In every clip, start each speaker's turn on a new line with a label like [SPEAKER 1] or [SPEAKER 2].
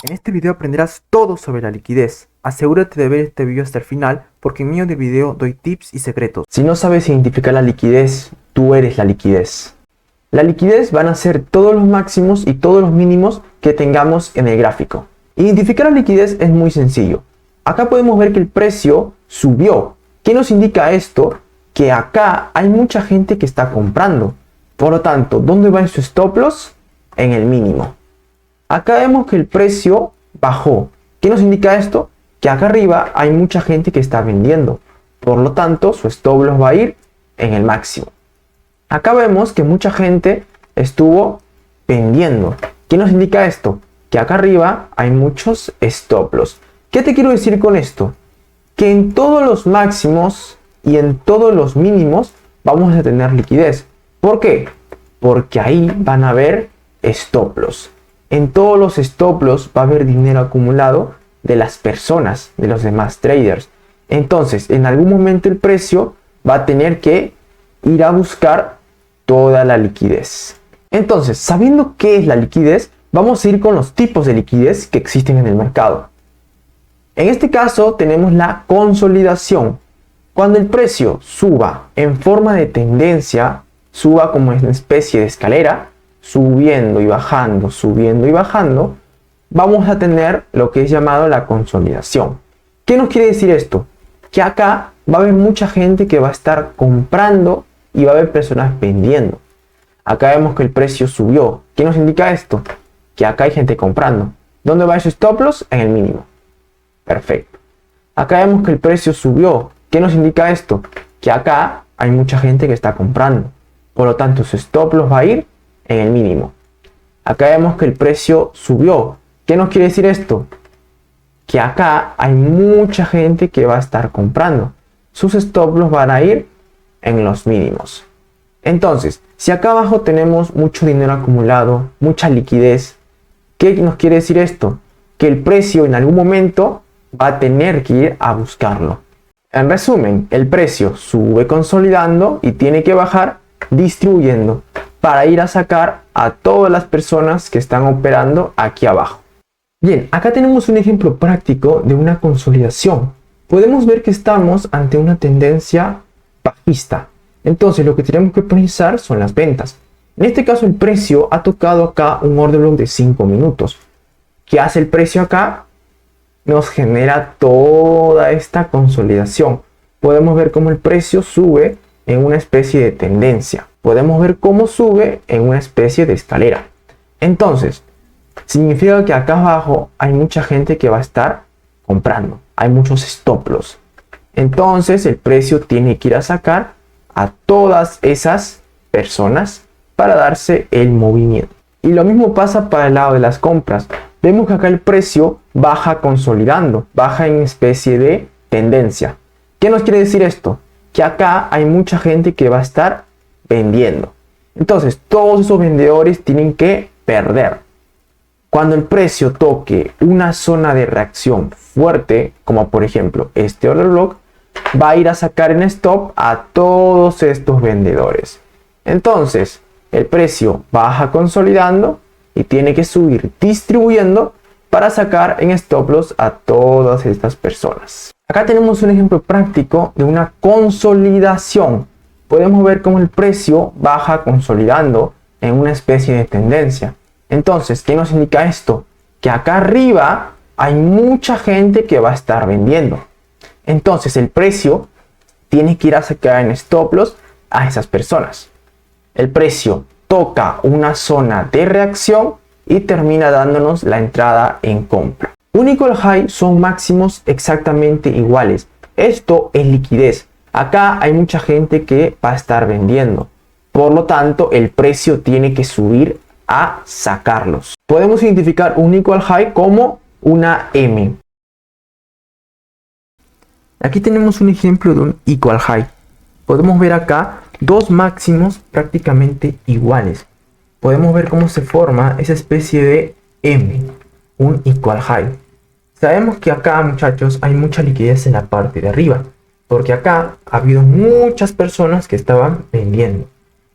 [SPEAKER 1] En este video aprenderás todo sobre la liquidez. Asegúrate de ver este video hasta el final porque en medio del video doy tips y secretos. Si no sabes identificar la liquidez, tú eres la liquidez. La liquidez van a ser todos los máximos y todos los mínimos que tengamos en el gráfico. Identificar la liquidez es muy sencillo. Acá podemos ver que el precio subió. ¿Qué nos indica esto? Que acá hay mucha gente que está comprando. Por lo tanto, ¿dónde va en su stop loss? En el mínimo. Acá vemos que el precio bajó. ¿Qué nos indica esto? Que acá arriba hay mucha gente que está vendiendo. Por lo tanto, su stop loss va a ir en el máximo. Acá vemos que mucha gente estuvo vendiendo. ¿Qué nos indica esto? Que acá arriba hay muchos stop loss. ¿Qué te quiero decir con esto? Que en todos los máximos y en todos los mínimos vamos a tener liquidez. ¿Por qué? Porque ahí van a haber stop loss. En todos los stop loss va a haber dinero acumulado de las personas, de los demás traders. Entonces, en algún momento el precio va a tener que ir a buscar toda la liquidez. Entonces, sabiendo qué es la liquidez, vamos a ir con los tipos de liquidez que existen en el mercado. En este caso tenemos la consolidación. Cuando el precio suba en forma de tendencia, suba como una especie de escalera, subiendo y bajando, vamos a tener lo que es llamado la consolidación. ¿Qué nos quiere decir esto? Que acá va a haber mucha gente que va a estar comprando y va a haber personas vendiendo. Acá vemos que el precio subió. ¿Qué nos indica esto? Que acá hay gente comprando. ¿Dónde va ese stop loss? En el mínimo. Perfecto. Acá vemos que el precio subió. ¿Qué nos indica esto? Que acá hay mucha gente que está comprando. Por lo tanto, su stop loss va a ir en el mínimo. Acá vemos que el precio subió. ¿Qué nos quiere decir esto? Que acá hay mucha gente que va a estar comprando. Sus stop loss van a ir en los mínimos. Entonces, si acá abajo tenemos mucho dinero acumulado, mucha liquidez, ¿qué nos quiere decir esto? Que el precio en algún momento va a tener que ir a buscarlo. En resumen, el precio sube consolidando y tiene que bajar distribuyendo para ir a sacar a todas las personas que están operando aquí abajo. Bien, acá tenemos un ejemplo práctico de una consolidación. Podemos ver que estamos ante una tendencia bajista. Entonces lo que tenemos que priorizar son las ventas. En este caso el precio ha tocado acá un order block de 5 minutos. ¿Qué hace el precio acá? Nos genera toda esta consolidación. Podemos ver cómo el precio sube en una especie de tendencia. Podemos ver cómo sube en una especie de escalera. Entonces, significa que acá abajo hay mucha gente que va a estar comprando. Hay muchos stop loss. Entonces, el precio tiene que ir a sacar a todas esas personas para darse el movimiento. Y lo mismo pasa para el lado de las compras. Vemos que acá el precio baja consolidando, baja en especie de tendencia. ¿Qué nos quiere decir esto? Que acá hay mucha gente que va a estar vendiendo. Entonces, todos esos vendedores tienen que perder. Cuando el precio toque una zona de reacción fuerte, como por ejemplo este order block, va a ir a sacar en stop a todos estos vendedores. Entonces, el precio baja consolidando y tiene que subir distribuyendo para sacar en stop loss a todas estas personas. Acá tenemos un ejemplo práctico de una consolidación. Podemos ver cómo el precio baja consolidando en una especie de tendencia. Entonces, ¿qué nos indica esto? Que acá arriba hay mucha gente que va a estar vendiendo. Entonces, el precio tiene que ir a sacar en stop loss a esas personas. El precio toca una zona de reacción y termina dándonos la entrada en compra. Un equal high son máximos exactamente iguales. Esto es liquidez. Acá hay mucha gente que va a estar vendiendo. Por lo tanto, el precio tiene que subir a sacarlos. Podemos identificar un equal high como una M. Aquí tenemos un ejemplo de un equal high. Podemos ver acá dos máximos prácticamente iguales. Podemos ver cómo se forma esa especie de M, un equal high. Sabemos que acá, muchachos, hay mucha liquidez en la parte de arriba, porque acá ha habido muchas personas que estaban vendiendo.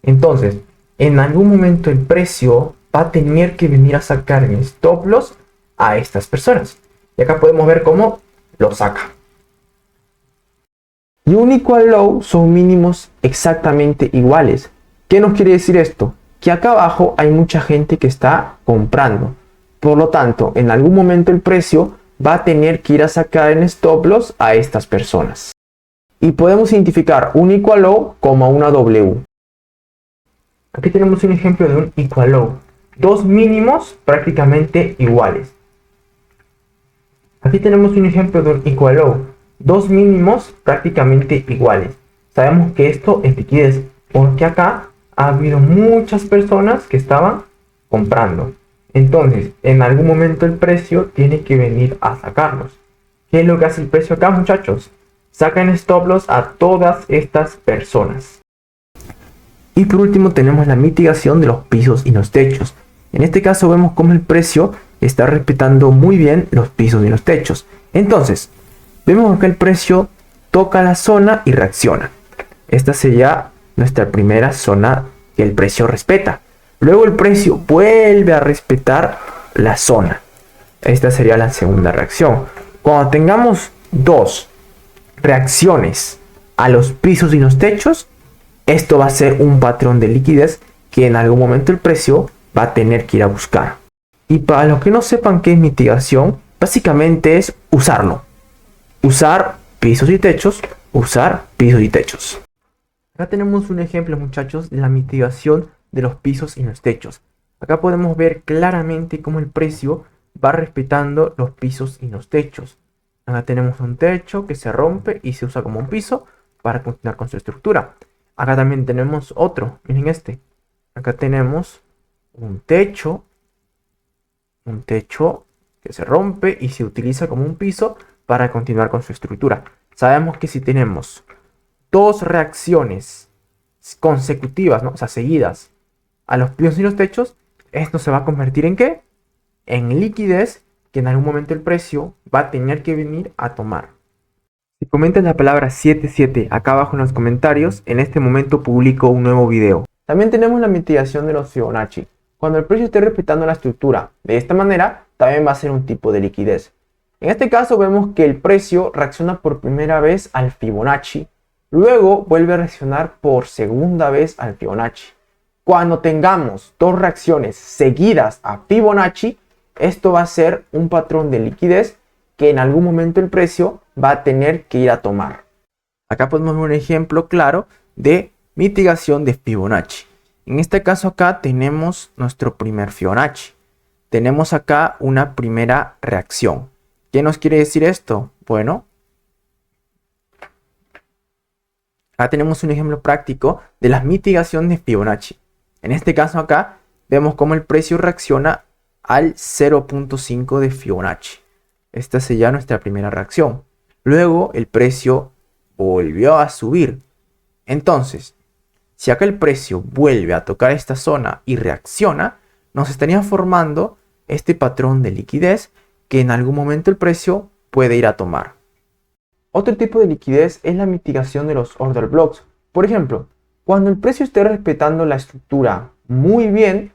[SPEAKER 1] Entonces, en algún momento el precio va a tener que venir a sacar en stop loss a estas personas. Y acá podemos ver cómo lo saca. Y un equal low son mínimos exactamente iguales. ¿Qué nos quiere decir esto? Que acá abajo hay mucha gente que está comprando. Por lo tanto, en algún momento el precio va a tener que ir a sacar en stop loss a estas personas. Y podemos identificar un equal low como una W. Aquí tenemos un ejemplo de un equal low. Dos mínimos prácticamente iguales. Aquí tenemos un ejemplo de un equal low. Dos mínimos prácticamente iguales. Sabemos que esto es liquidez porque acá ha habido muchas personas que estaban comprando. Entonces, en algún momento el precio tiene que venir a sacarlos. ¿Qué es lo que hace el precio acá, muchachos? Sacan stop loss a todas estas personas. Y por último tenemos la mitigación de los pisos y los techos. En este caso vemos cómo el precio está respetando muy bien los pisos y los techos. Entonces, vemos que el precio toca la zona y reacciona. Esta sería nuestra primera zona que el precio respeta. Luego el precio vuelve a respetar la zona. Esta sería la segunda reacción. Cuando tengamos dos reacciones a los pisos y los techos, esto va a ser un patrón de liquidez que en algún momento el precio va a tener que ir a buscar. Y para los que no sepan qué es mitigación, básicamente es usarlo. Usar pisos y techos, usar pisos y techos. Acá tenemos un ejemplo, muchachos, de la mitigación de los pisos y los techos. Acá podemos ver claramente cómo el precio va respetando los pisos y los techos. Acá tenemos un techo que se rompe y se usa como un piso para continuar con su estructura. Acá también tenemos otro, miren este. Acá tenemos un techo que se rompe y se utiliza como un piso para continuar con su estructura. Sabemos que si tenemos dos reacciones consecutivas, ¿no? O sea, seguidas a los pisos y los techos, esto se va a convertir ¿en qué? En liquidez que en algún momento el precio va a tener que venir a tomar. Si comentas la palabra 77 acá abajo en los comentarios, en este momento publico un nuevo video. También tenemos la mitigación de los Fibonacci. Cuando el precio esté respetando la estructura de esta manera, también va a ser un tipo de liquidez. En este caso vemos que el precio reacciona por primera vez al Fibonacci, luego vuelve a reaccionar por segunda vez al Fibonacci. Cuando tengamos dos reacciones seguidas a Fibonacci, esto va a ser un patrón de liquidez que en algún momento el precio va a tener que ir a tomar. Acá podemos ver un ejemplo claro de mitigación de Fibonacci. En este caso acá tenemos nuestro primer Fibonacci. Tenemos acá una primera reacción. ¿Qué nos quiere decir esto? Bueno, acá tenemos un ejemplo práctico de la mitigación de Fibonacci. En este caso acá vemos cómo el precio reacciona al 0.5 de Fibonacci. Esta sería nuestra primera reacción. Luego el precio volvió a subir. Entonces, si acá el precio vuelve a tocar esta zona y reacciona, nos estaría formando este patrón de liquidez que en algún momento el precio puede ir a tomar. Otro tipo de liquidez es la mitigación de los order blocks. Por ejemplo, cuando el precio esté respetando la estructura muy bien,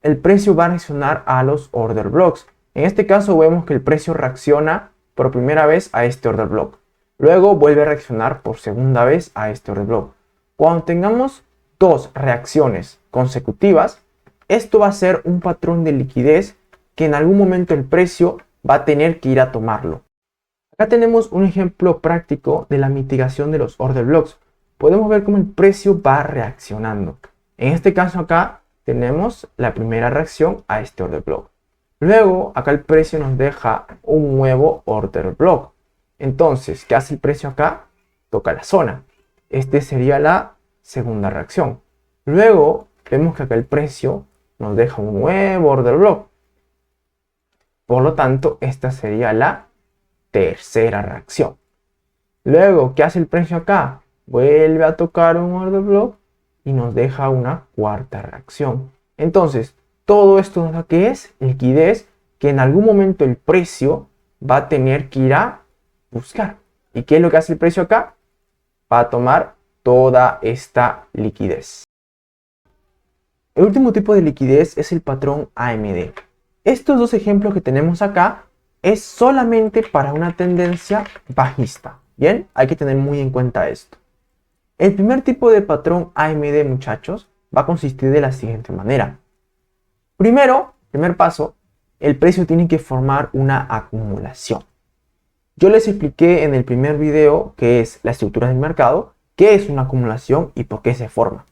[SPEAKER 1] el precio va a reaccionar a los order blocks. En este caso vemos que el precio reacciona por primera vez a este order block. Luego vuelve a reaccionar por segunda vez a este order block. Cuando tengamos dos reacciones consecutivas, esto va a ser un patrón de liquidez que en algún momento el precio va a tener que ir a tomarlo. Acá tenemos un ejemplo práctico de la mitigación de los order blocks. Podemos ver cómo el precio va reaccionando. En este caso acá tenemos la primera reacción a este order block. Luego acá el precio nos deja un nuevo order block. Entonces, ¿qué hace el precio acá? Toca la zona. Este sería la segunda reacción. Luego vemos que acá el precio nos deja un nuevo order block. Por lo tanto, esta sería la tercera reacción. Luego, ¿qué hace el precio acá? Vuelve a tocar un order block y nos deja una cuarta reacción. Entonces, todo esto nos da que es liquidez que en algún momento el precio va a tener que ir a buscar. ¿Y qué es lo que hace el precio acá? Va a tomar toda esta liquidez. El último tipo de liquidez es el patrón AMD. Estos dos ejemplos que tenemos acá es solamente para una tendencia bajista. Bien, hay que tener muy en cuenta esto. El primer tipo de patrón AMD, muchachos, va a consistir de la siguiente manera. Primero, primer paso, el precio tiene que formar una acumulación. Yo les expliqué en el primer video qué es la estructura del mercado, qué es una acumulación y por qué se forma.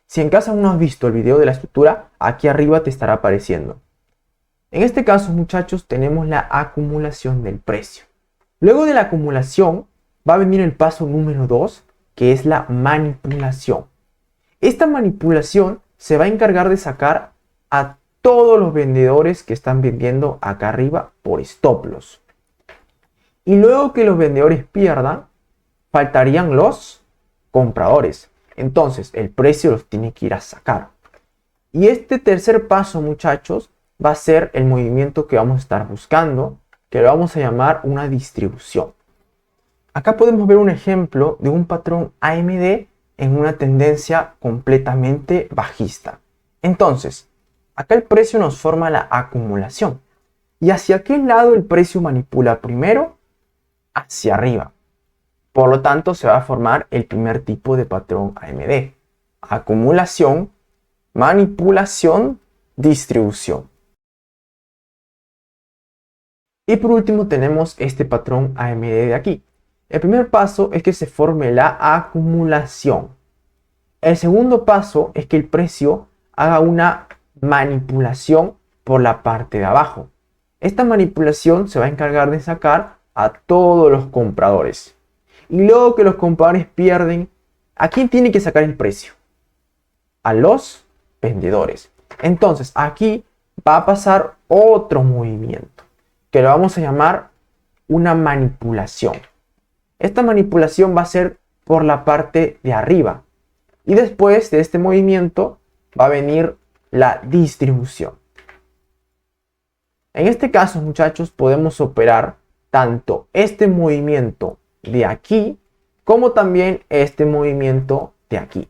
[SPEAKER 1] Si en caso aún no has visto el video de la estructura, aquí arriba te estará apareciendo. En este caso, muchachos, tenemos la acumulación del precio. Luego de la acumulación va a venir el paso número 2, que es la manipulación. Esta manipulación se va a encargar de sacar a todos los vendedores que están vendiendo acá arriba por stop loss. Y luego que los vendedores pierdan, faltarían los compradores. Entonces el precio los tiene que ir a sacar. Y este tercer paso, muchachos, va a ser el movimiento que vamos a estar buscando, que lo vamos a llamar una distribución. Acá podemos ver un ejemplo de un patrón AMD en una tendencia completamente bajista. Entonces, acá el precio nos forma la acumulación. ¿Y hacia qué lado el precio manipula primero? Hacia arriba. Por lo tanto, se va a formar el primer tipo de patrón AMD. Acumulación, manipulación, distribución. Y por último tenemos este patrón AMD de aquí. El primer paso es que se forme la acumulación. El segundo paso es que el precio haga una manipulación por la parte de abajo. Esta manipulación se va a encargar de sacar a todos los compradores. Y luego que los compradores pierden, ¿a quién tiene que sacar el precio? A los vendedores. Entonces aquí va a pasar otro movimiento, que lo vamos a llamar una manipulación. Esta manipulación va a ser por la parte de arriba. Y después de este movimiento va a venir la distribución. En este caso, muchachos, podemos operar tanto este movimiento de aquí como también este movimiento de aquí.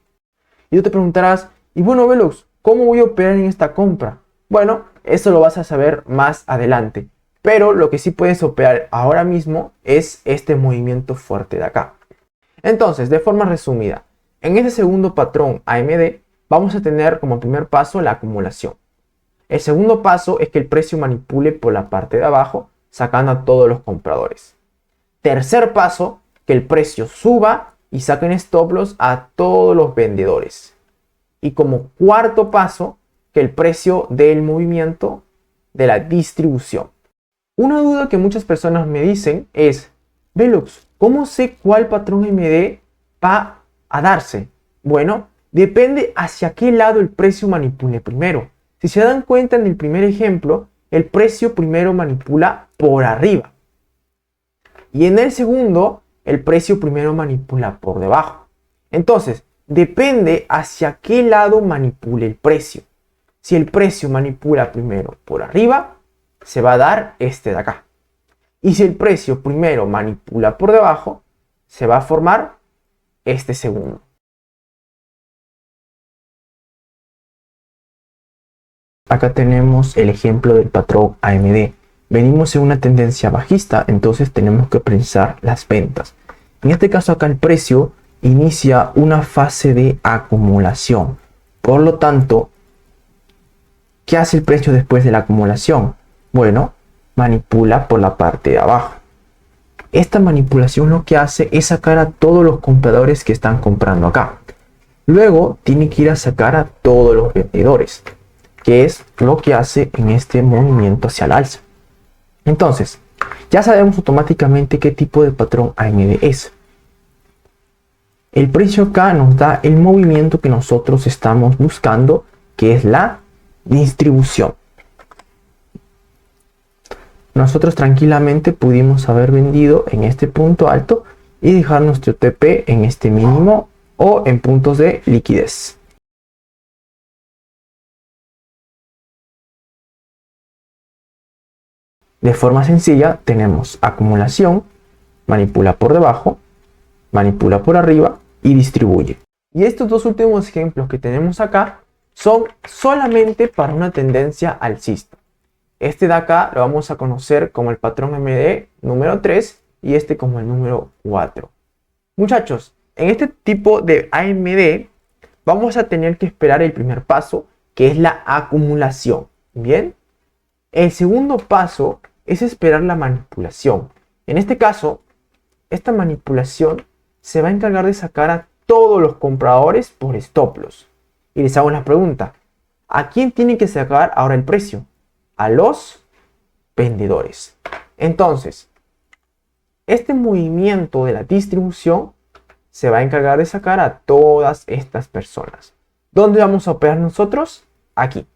[SPEAKER 1] Y tú te preguntarás, y bueno, Velox, ¿cómo voy a operar en esta compra? Bueno, eso lo vas a saber más adelante. Pero lo que sí puedes operar ahora mismo es este movimiento fuerte de acá. Entonces, de forma resumida, en este segundo patrón AMD vamos a tener como primer paso la acumulación. El segundo paso es que el precio manipule por la parte de abajo, sacando a todos los compradores. Tercer paso, que el precio suba y saquen stop loss a todos los vendedores. Y como cuarto paso, que el precio dé el movimiento de la distribución. Una duda que muchas personas me dicen es, Velox, ¿cómo sé cuál patrón AMD va a darse? Bueno, depende hacia qué lado el precio manipule primero. Si se dan cuenta en el primer ejemplo, el precio primero manipula por arriba. Y en el segundo, el precio primero manipula por debajo. Entonces, depende hacia qué lado manipule el precio. Si el precio manipula primero por arriba, se va a dar este de acá. Y si el precio primero manipula por debajo, se va a formar este segundo. Acá tenemos el ejemplo del patrón AMD. Venimos en una tendencia bajista, entonces tenemos que prensar las ventas. En este caso acá el precio inicia una fase de acumulación. Por lo tanto, ¿qué hace el precio después de la acumulación? Bueno, manipula por la parte de abajo. Esta manipulación lo que hace es sacar a todos los compradores que están comprando acá. Luego tiene que ir a sacar a todos los vendedores, que es lo que hace en este movimiento hacia el alza. Entonces, ya sabemos automáticamente qué tipo de patrón AMD es. El precio acá nos da el movimiento que nosotros estamos buscando, que es la distribución. Nosotros tranquilamente pudimos haber vendido en este punto alto y dejar nuestro TP en este mínimo o en puntos de liquidez. De forma sencilla tenemos acumulación, manipula por debajo, manipula por arriba y distribuye. Y estos dos últimos ejemplos que tenemos acá son solamente para una tendencia alcista. Este de acá lo vamos a conocer como el patrón AMD número 3 y este como el número 4. Muchachos, en este tipo de AMD vamos a tener que esperar el primer paso, que es la acumulación. Bien, el segundo paso es esperar la manipulación. En este caso, esta manipulación se va a encargar de sacar a todos los compradores por stop loss. Y les hago una pregunta: ¿a quién tiene que sacar ahora el precio? A los vendedores. Entonces, este movimiento de la distribución se va a encargar de sacar a todas estas personas. ¿Dónde vamos a operar nosotros? Aquí.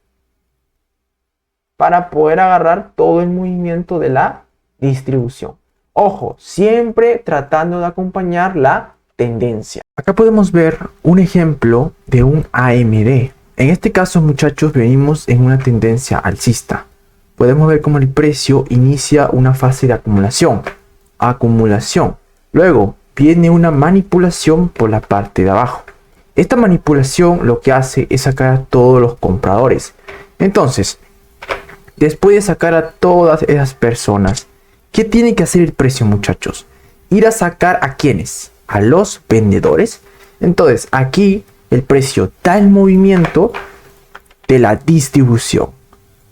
[SPEAKER 1] Para poder agarrar todo el movimiento de la distribución. Ojo, siempre tratando de acompañar la tendencia. Acá podemos ver un ejemplo de un AMD. En este caso, muchachos, venimos en una tendencia alcista. Podemos ver cómo el precio inicia una fase de acumulación. Luego viene una manipulación por la parte de abajo. Esta manipulación lo que hace es sacar a todos los compradores. Entonces, después de sacar a todas esas personas, ¿qué tiene que hacer el precio, muchachos? Ir a sacar a ¿quiénes? A los vendedores. Entonces, aquí el precio da el movimiento de la distribución.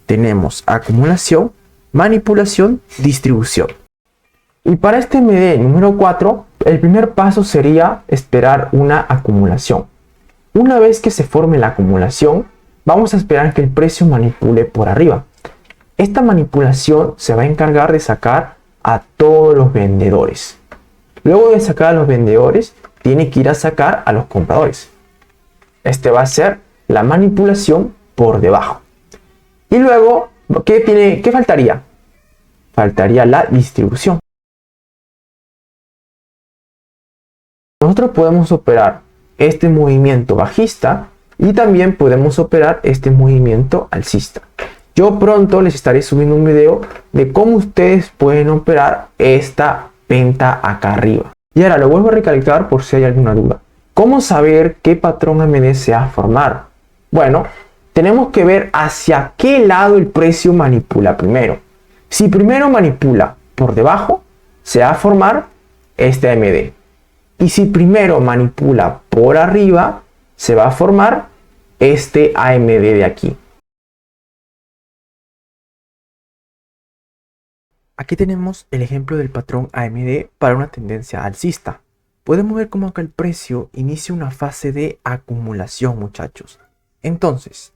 [SPEAKER 1] Tenemos acumulación, manipulación, distribución. Y para este MD número 4, el primer paso sería esperar una acumulación. Una vez que se forme la acumulación, vamos a esperar que el precio manipule por arriba. Esta manipulación se va a encargar de sacar a todos los vendedores. Luego de sacar a los vendedores, tiene que ir a sacar a los compradores. Este va a ser la manipulación por debajo. Y luego, ¿qué faltaría? Faltaría la distribución. Nosotros podemos operar este movimiento bajista y también podemos operar este movimiento alcista. Yo pronto les estaré subiendo un video de cómo ustedes pueden operar esta venta acá arriba. Y ahora lo vuelvo a recalcar por si hay alguna duda. ¿Cómo saber qué patrón AMD se va a formar? Bueno, tenemos que ver hacia qué lado el precio manipula primero. Si primero manipula por debajo, se va a formar este AMD. Y si primero manipula por arriba, se va a formar este AMD de aquí. Aquí tenemos el ejemplo del patrón AMD para una tendencia alcista. Podemos ver cómo acá el precio inicia una fase de acumulación, muchachos. Entonces,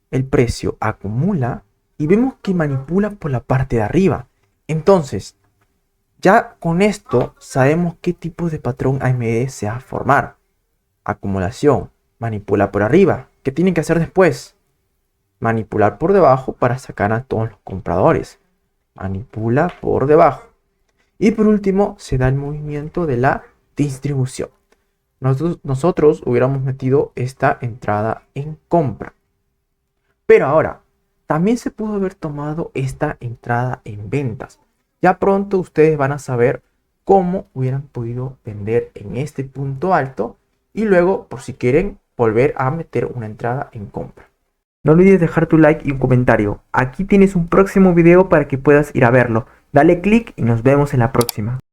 [SPEAKER 1] el precio acumula y vemos que manipula por la parte de arriba. Entonces, ya con esto sabemos qué tipo de patrón AMD se va a formar. Acumulación, manipula por arriba. ¿Qué tienen que hacer después? Manipular por debajo para sacar a todos los compradores. Manipula por debajo. Y por último se da el movimiento de la distribución. Nosotros hubiéramos metido esta entrada en compra. Pero ahora, también se pudo haber tomado esta entrada en ventas. Ya pronto ustedes van a saber cómo hubieran podido vender en este punto alto y luego, por si quieren, volver a meter una entrada en compra. No olvides dejar tu like y un comentario. Aquí tienes un próximo video para que puedas ir a verlo. Dale click y nos vemos en la próxima.